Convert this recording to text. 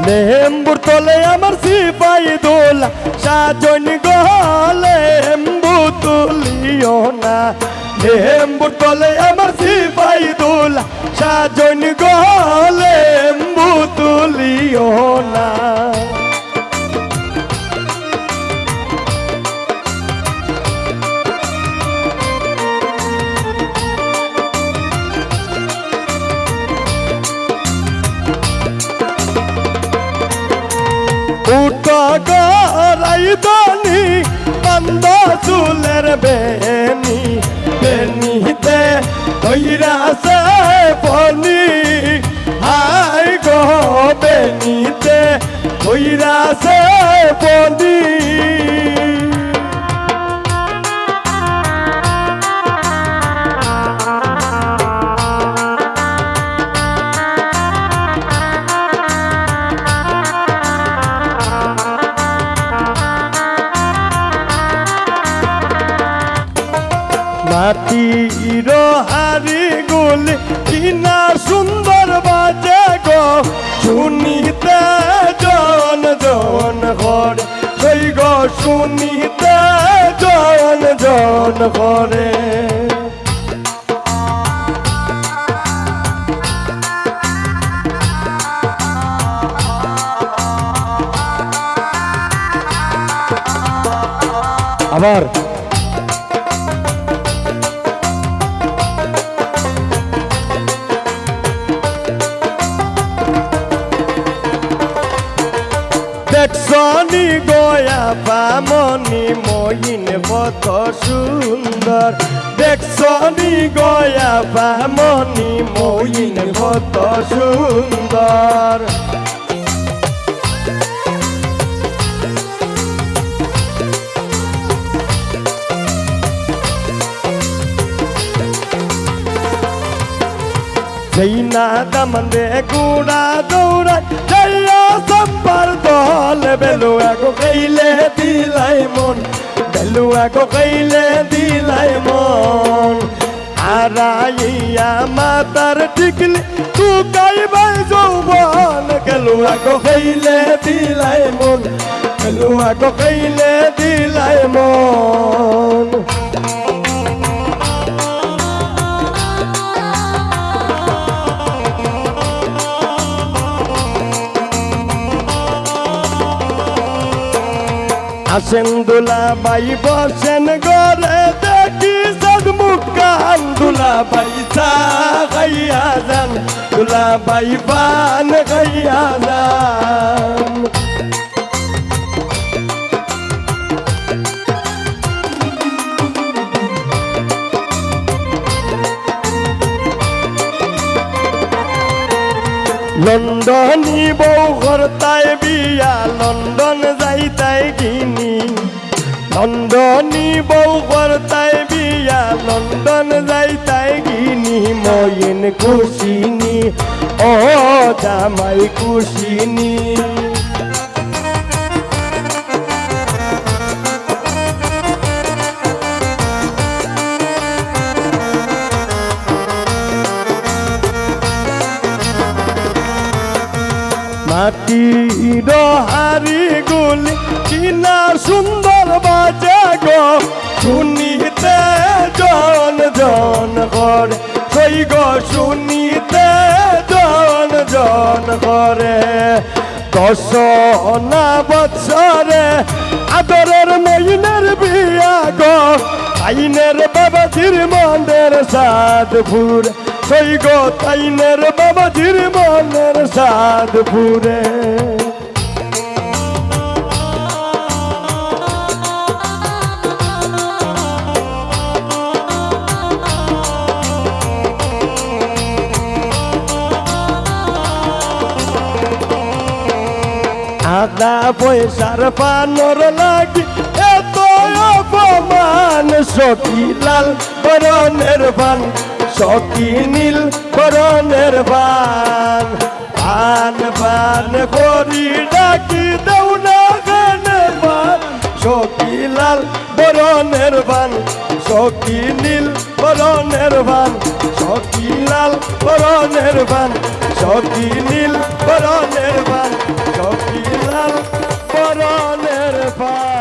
লেম্বুর তলে আমার সিপাই দোলা সাজন গো লেম্বু তুলিও না লেম্বুর তলে আমার সিপাই দোলা সাজন গো লেম্বু তুলিও না উঠো গরাই দনি বন্ধ চুলের বেনি বেনিতে হইরাছে বনি হাই গো বেনিতে হইরাছে বনি মাটির হারি গুলি কিনা সুন্দর বাজে গো শুনিতে জন জন ঘরে সেই গো শুনিতে জন জন ঘরে আবার দেখছনি গয়া বামনি মহিন কত সুন্দর দেখছনি গয়া বামনি মহিন কত সুন্দর সেই না দামন্দে গুড়া দৌড়ায় জয়া সম্পার দল বেলুয়া গো কইলে দিলাই মন বেলুয়া গো কইলে দিলাই মন আরাইয়া মাতার টিকলি তু গাইবাই যৌবন গেলুয়া গো কইলে দিলাই মন বেলুয়া গো কইলে দিলাই মন আসেন দুলা বাই বসেন ঘরে দেখি সদ মুখান দুলা বাই চা খাইয়া যান দুলা বাই পান খাইয়া যান লন্ডনী বউ করতাই বিয়া লন্ডন যাইতাই গিনি লন্ডনী বউ করতাই বিয়া লন্ডন যাইতাই গিনি মইন খুশিনি ও জামাই খুশিনি মাটির হারি গুলি কিনা সুন্দর বাজে গো শুনিতে জন জন করে সেই গো শুনিতে জন জন করে 10 না বৎসরে আদরের মইনের বিয়া গো আইনের বাবাজির মনের সাধপুর সেই গো তাইনের বাবাজির মনের সাধপুরে আদা পয়সার পানর লাগি এত অপমান সকিলাল বরণের বান সকি নীল বরণের বান পান পান করি ডাকি দেও না গানে বান সকিলাল বরণের বান সকি নীল বরণের বান সকিলাল বরণের বান সকি নীল বরণের বান বরণের পান